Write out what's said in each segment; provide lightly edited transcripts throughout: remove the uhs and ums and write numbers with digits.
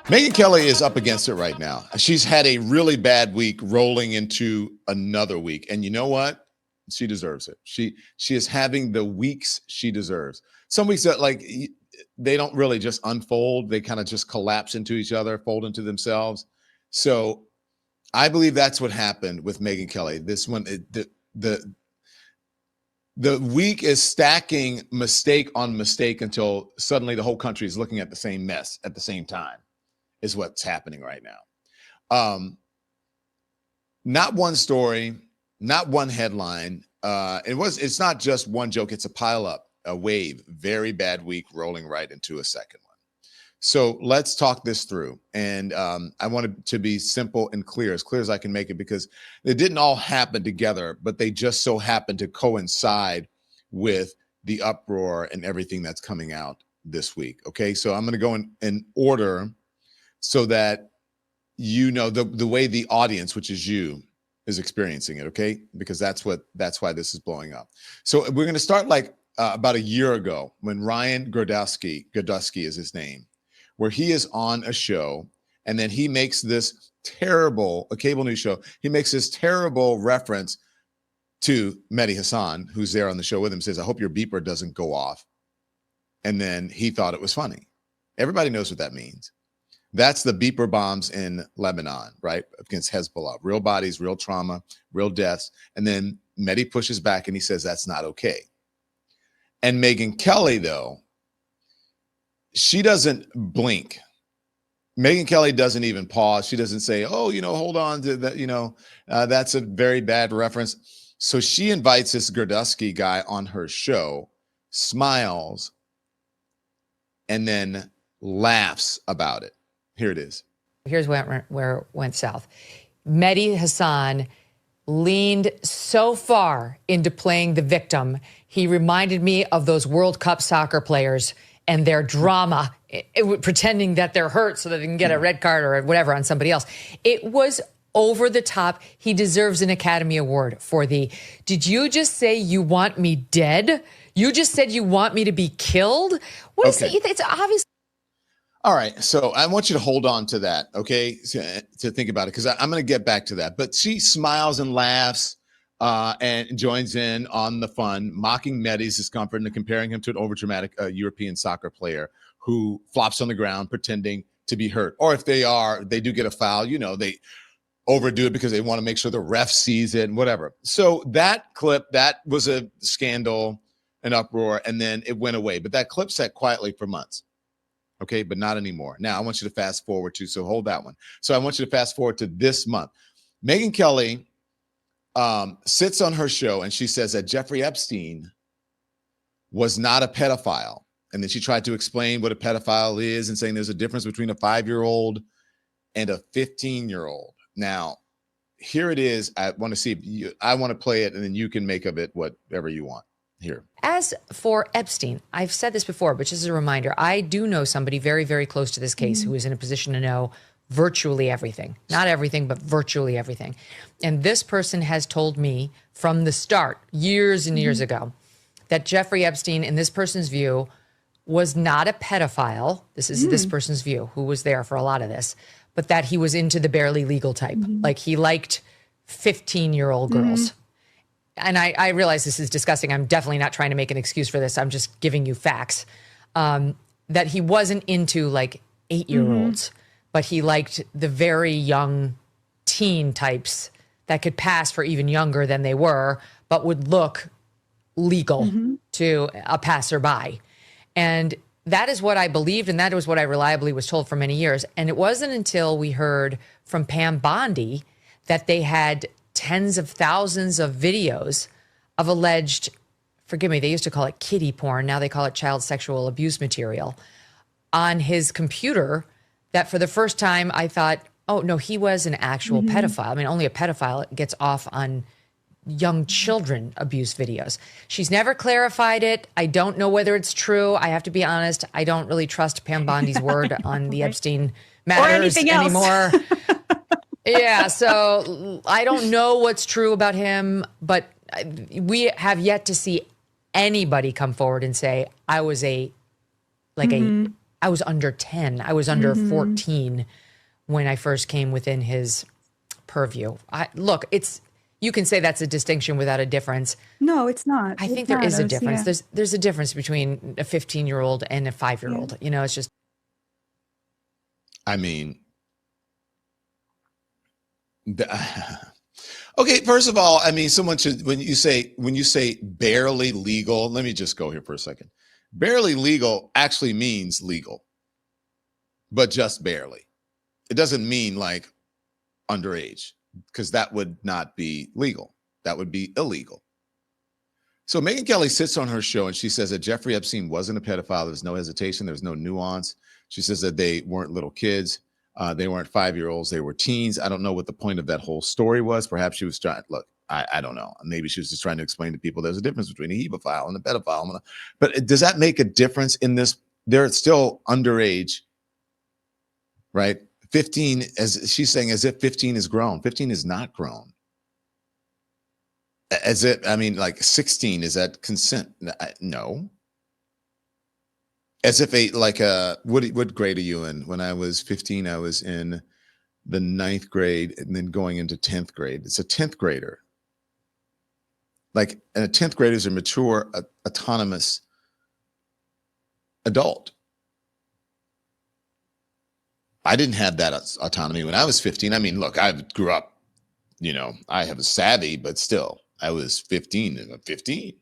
Megyn Kelly is up against it right now. She's had a really bad week rolling into another week. And you know what? She deserves it. She is having the weeks she deserves. Some weeks that they don't really just unfold. They kind of just collapse into each other, fold into themselves. So I believe that's what happened with Megyn Kelly. This one, the week is stacking mistake on mistake until suddenly the whole country is looking at the same mess at the same time. Is what's happening right now. Not one story, not one headline. It's not just one joke. It's a pileup, a wave, very bad week rolling right into a second one. So let's talk this through. And I want it to be simple and clear as I can make it, because they didn't all happen together, but they just so happened to coincide with the uproar and everything that's coming out this week. Okay, so I'm going to go in order, so that you know the way the audience, which is you, is experiencing it, okay? Because that's why this is blowing up. So we're going to start about a year ago, when Ryan Girdusky is his name, where he is on a show, and then he makes this a cable news show, he makes this terrible reference to Mehdi Hasan, who's there on the show with him, says, "I hope your beeper doesn't go off." And then he thought it was funny. Everybody knows what that means. That's the beeper bombs in Lebanon, right? Against Hezbollah. Real bodies, real trauma, real deaths. And then Mehdi pushes back and he says that's not okay. And Megyn Kelly, though, she doesn't blink. Megyn Kelly doesn't even pause. She doesn't say, "Oh, hold on to that, that's a very bad reference." So she invites this Girdusky guy on her show, smiles, and then laughs about it. Here it is. Here's where it went south. Mehdi Hasan leaned so far into playing the victim. He reminded me of those World Cup soccer players and their drama, pretending that they're hurt so that they can get a red card or whatever on somebody else. It was over the top. He deserves an Academy Award for did you just say you want me dead? You just said you want me to be killed? What is it? It's obvious. All right, so I want you to hold on to that, okay, to think about it, because I'm going to get back to that. But she smiles and laughs and joins in on the fun, mocking Mehdi's discomfort and comparing him to an overdramatic European soccer player who flops on the ground pretending to be hurt. Or if they do get a foul, they overdo it because they want to make sure the ref sees it and whatever. So that clip, that was a scandal, an uproar, and then it went away. But that clip sat quietly for months. Okay, but not anymore. Now, I want you to fast forward so hold that one. So I want you to fast forward to this month. Megyn Kelly sits on her show and she says that Jeffrey Epstein was not a pedophile. And then she tried to explain what a pedophile is and saying there's a difference between a 5-year-old and a 15-year-old. Now, here it is. I want to see I want to play it, and then you can make of it whatever you want. Here. As for Epstein, I've said this before, but just as a reminder, I do know somebody very, very close to this case who is in a position to know virtually everything. Not everything, but virtually everything. And this person has told me from the start, years and years ago, that Jeffrey Epstein, in this person's view, was not a pedophile. This is this person's view, who was there for a lot of this, but that he was into the barely legal type. Like he liked 15-year-old girls. And I realize this is disgusting. I'm definitely not trying to make an excuse for this. I'm just giving you facts. That he wasn't into 8-year-olds, but he liked the very young teen types that could pass for even younger than they were, but would look legal to a passerby. And that is what I believed, and that was what I reliably was told for many years. And it wasn't until we heard from Pam Bondi that they had tens of thousands of videos of alleged, forgive me, they used to call it kiddie porn. Now they call it child sexual abuse material on his computer, that for the first time I thought, oh no, he was an actual pedophile. I mean, only a pedophile gets off on young children abuse videos. She's never clarified it. I don't know whether it's true. I have to be honest. I don't really trust Pam Bondi's word on the Epstein matters anymore. Yeah, so I don't know what's true about him, but we have yet to see anybody come forward and say, I was a I was under 10. I was under 14 when I first came within his purview. Look, you can say that's a distinction without a difference. No, it's not. I think there is a difference. Yeah. There's a difference between a 15-year-old and a 5-year-old. Yeah. You know, it's just. I mean, okay, first of all, I mean, someone should, when you say barely legal, let me just go here for a second. Barely legal actually means legal, but just barely. It doesn't mean like underage, because that would not be legal. That would be illegal. So Megyn Kelly sits on her show and she says that Jeffrey Epstein wasn't a pedophile. There's no hesitation. There's no nuance. She says that they weren't little kids. They weren't 5-year-olds. They were teens. I don't know what the point of that whole story was. Perhaps she was trying, look, I don't know. Maybe she was just trying to explain to people there's a difference between a hemophile and a pedophile. But does that make a difference in this? They're still underage, right? 15, as she's saying, as if 15 is grown. 15 is not grown. As it, I mean, like 16, is that consent? No. As if what grade are you in? When I was 15, I was in the 9th grade and then going into 10th grade. It's a 10th grader. And a 10th grader is a mature, autonomous adult. I didn't have that autonomy when I was 15. I mean, look, I grew up, I have a savvy, but still, I was 15 and 15.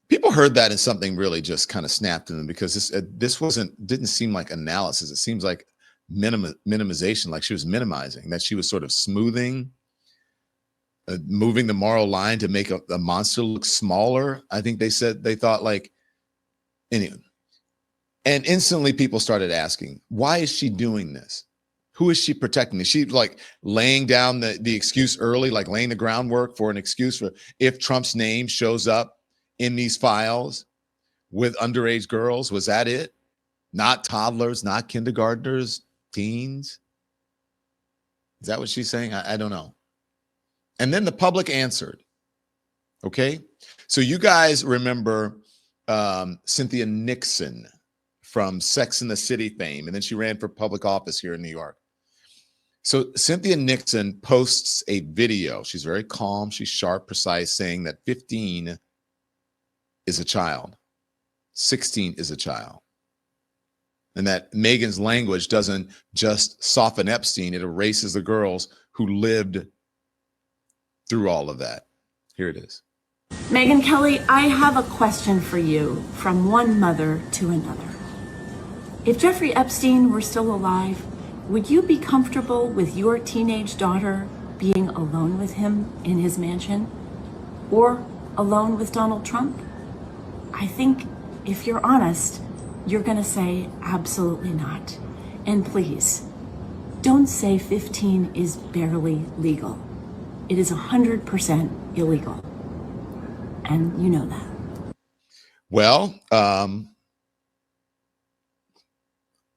People heard that and something really just kind of snapped in them, because this didn't seem like analysis. It seems like minimization, like she was minimizing, that she was sort of smoothing, moving the moral line to make a monster look smaller. I think they thought anyway. And instantly people started asking, why is she doing this? Who is she protecting? Is she laying down the excuse early, laying the groundwork for an excuse for if Trump's name shows up in these files with underage girls? Was that it? Not toddlers, not kindergartners, teens? Is that what she's saying? I don't know. And then the public answered. Okay. So you guys remember Cynthia Nixon from Sex and the City fame, and then she ran for public office here in New York. So Cynthia Nixon posts a video. She's very calm, she's sharp, precise, saying that 15 is a child, 16 is a child, and that Megyn's language doesn't just soften Epstein, it erases the girls who lived through all of that. Here it is. Megyn Kelly, I have a question for you from one mother to another. If Jeffrey Epstein were still alive, would you be comfortable with your teenage daughter being alone with him in his mansion, or alone with Donald Trump? I think if you're honest, you're gonna say absolutely not. And please, don't say 15 is barely legal. It is 100% illegal. And you know that. Well,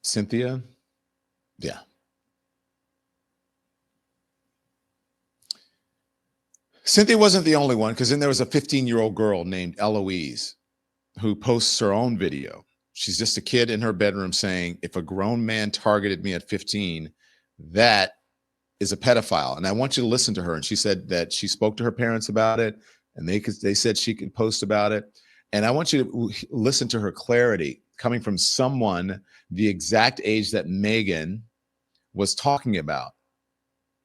Cynthia, yeah. Cynthia wasn't the only one, because then there was a 15-year-old girl named Eloise who posts her own video. She's just a kid in her bedroom saying, if a grown man targeted me at 15, that is a pedophile. And I want you to listen to her. And she said that she spoke to her parents about it, and they said she could post about it. And I want you to listen to her clarity, coming from someone the exact age that Megyn was talking about.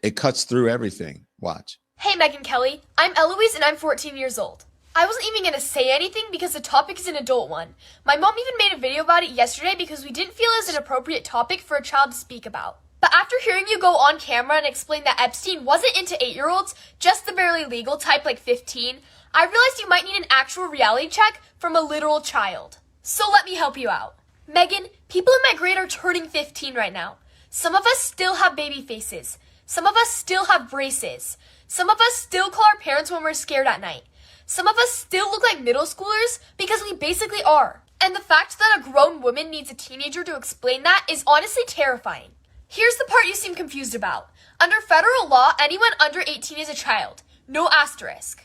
It cuts through everything. Watch. Hey, Megyn Kelly. I'm Eloise and I'm 14 years old. I wasn't even going to say anything because the topic is an adult one. My mom even made a video about it yesterday because we didn't feel it was an appropriate topic for a child to speak about. But after hearing you go on camera and explain that Epstein wasn't into 8-year-olds, just the barely legal type like 15, I realized you might need an actual reality check from a literal child. So let me help you out. Megyn, people in my grade are turning 15 right now. Some of us still have baby faces. Some of us still have braces. Some of us still call our parents when we're scared at night. Some of us still look like middle schoolers because we basically are. And the fact that a grown woman needs a teenager to explain that is honestly terrifying. Here's the part you seem confused about. Under federal law, anyone under 18 is a child. No asterisk.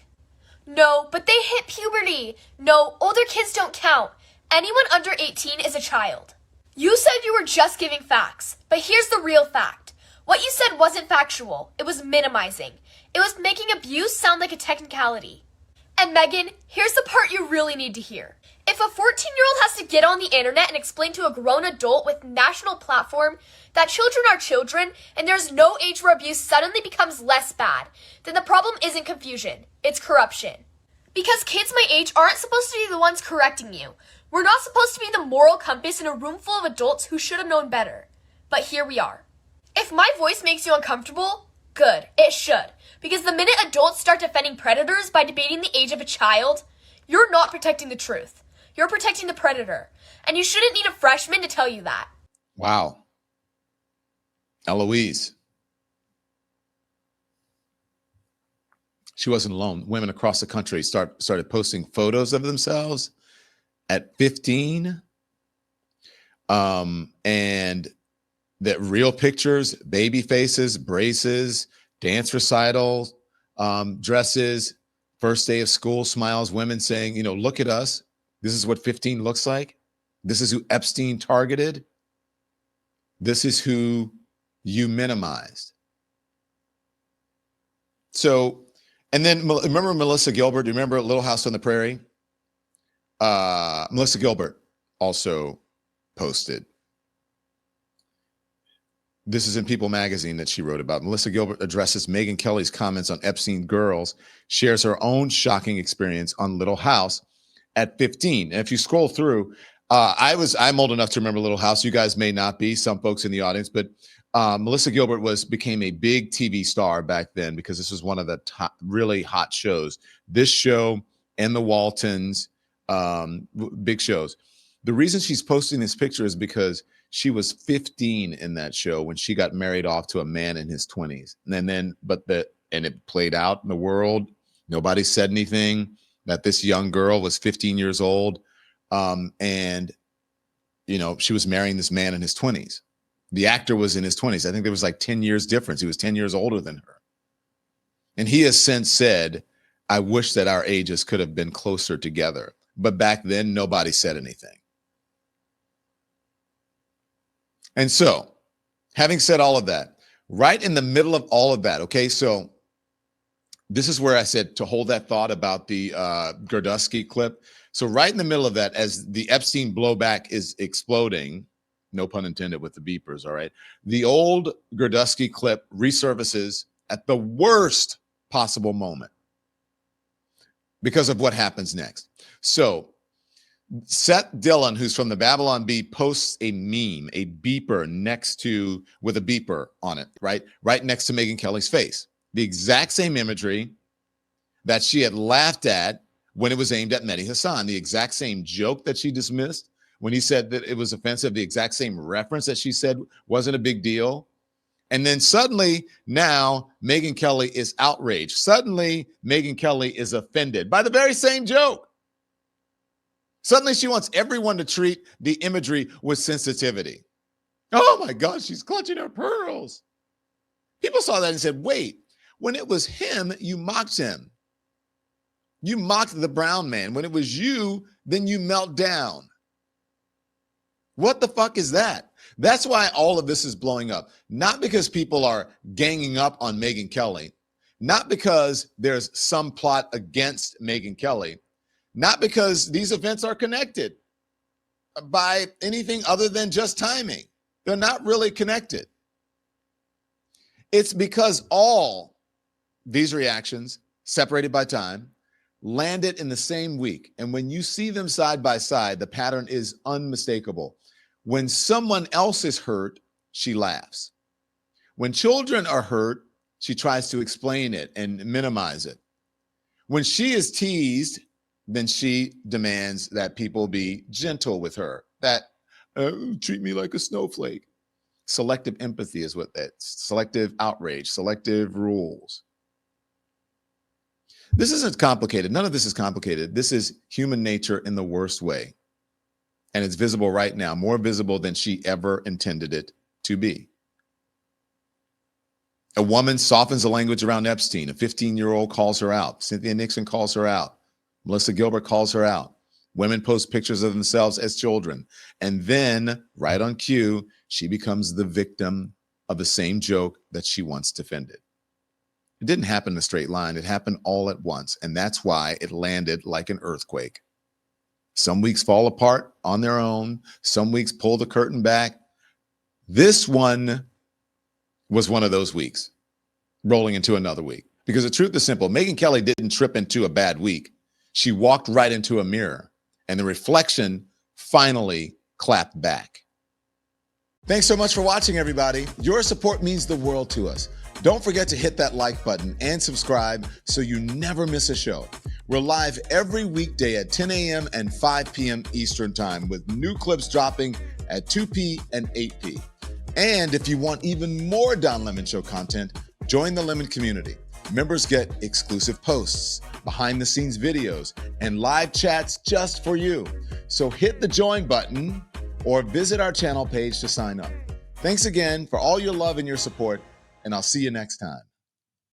No, but they hit puberty. No, older kids don't count. Anyone under 18 is a child. You said you were just giving facts, but here's the real fact. What you said wasn't factual. It was minimizing. It was making abuse sound like a technicality. And Megyn, here's the part you really need to hear. If a 14-year-old has to get on the internet and explain to a grown adult with national platform that children are children and there's no age where abuse suddenly becomes less bad, then the problem isn't confusion, it's corruption. Because kids my age aren't supposed to be the ones correcting you. We're not supposed to be the moral compass in a room full of adults who should have known better. But here we are. If my voice makes you uncomfortable, good, it should. Because the minute adults start defending predators by debating the age of a child, you're not protecting the truth. You're protecting the predator. And you shouldn't need a freshman to tell you that. Wow. Eloise. She wasn't alone. Women across the country started posting photos of themselves at 15. And that real pictures, baby faces, braces, dance recitals, dresses, first day of school smiles, women saying, look at us. This is what 15 looks like. This is who Epstein targeted. This is who you minimized. So, and then remember Melissa Gilbert? Do you remember Little House on the Prairie? Melissa Gilbert also posted. This is in People magazine that she wrote about. Melissa Gilbert addresses Megyn Kelly's comments on Epstein girls, shares her own shocking experience on Little House at 15. And if you scroll through, I'm old enough to remember Little House. You guys may not be, some folks in the audience, but Melissa Gilbert became a big TV star back then because this was one of the top, really hot shows. This show and the Waltons, big shows. The reason she's posting this picture is because she was 15 in that show when she got married off to a man in his 20s. And it played out in the world. Nobody said anything that this young girl was 15 years old. She was marrying this man in his 20s. The actor was in his 20s. I think there was like 10 years difference. He was 10 years older than her. And he has since said, I wish that our ages could have been closer together. But back then, nobody said anything. And so, having said all of that, right in the middle of all of that, okay, so this is where I said to hold that thought about the Gerdusky clip. So right in the middle of that, as the Epstein blowback is exploding, no pun intended with the beepers, all right, the old Gerdusky clip resurfaces at the worst possible moment because of what happens next. So Seth Dillon, who's from the Babylon Bee, posts a meme, a beeper with a beeper on it, right next to Megyn Kelly's face. The exact same imagery that she had laughed at when it was aimed at Mehdi Hasan, the exact same joke that she dismissed when he said that it was offensive, the exact same reference that she said wasn't a big deal. And then suddenly now Megyn Kelly is outraged. Suddenly Megyn Kelly is offended by the very same joke. Suddenly she wants everyone to treat the imagery with sensitivity. Oh my God, she's clutching her pearls. People saw that and said, wait, when it was him, you mocked him. You mocked the brown man. When it was you, then you melt down. What the fuck is that? That's why all of this is blowing up. Not because people are ganging up on Megyn Kelly. Not because there's some plot against Megyn Kelly. Not because these events are connected by anything other than just timing. They're not really connected. It's because all these reactions, separated by time, landed in the same week. And when you see them side by side, the pattern is unmistakable. When someone else is hurt, she laughs. When children are hurt, she tries to explain it and minimize it. When she is teased, then she demands that people be gentle with her, that treat me like a snowflake. Selective empathy is what that's, selective outrage, selective rules. This isn't complicated. None of this is complicated. This is human nature in the worst way. And it's visible right now, more visible than she ever intended it to be. A woman softens the language around Epstein. A 15-year-old calls her out. Cynthia Nixon calls her out. Melissa Gilbert calls her out. Women post pictures of themselves as children. And then, right on cue, she becomes the victim of the same joke that she once defended. It didn't happen in a straight line. It happened all at once. And that's why it landed like an earthquake. Some weeks fall apart on their own. Some weeks pull the curtain back. This one was one of those weeks, rolling into another week. Because the truth is simple. Megyn Kelly didn't trip into a bad week. She walked right into a mirror, and the reflection finally clapped back. Thanks so much for watching, everybody. Your support means the world to us. Don't forget to hit that like button and subscribe so you never miss a show. We're live every weekday at 10 a.m. and 5 p.m. Eastern Time with new clips dropping at 2 p. and 8 p. And if you want even more Don Lemon Show content, join the Lemon community. Members get exclusive posts, behind-the-scenes videos, and live chats just for you. So hit the join button or visit our channel page to sign up. Thanks again for all your love and your support, and I'll see you next time.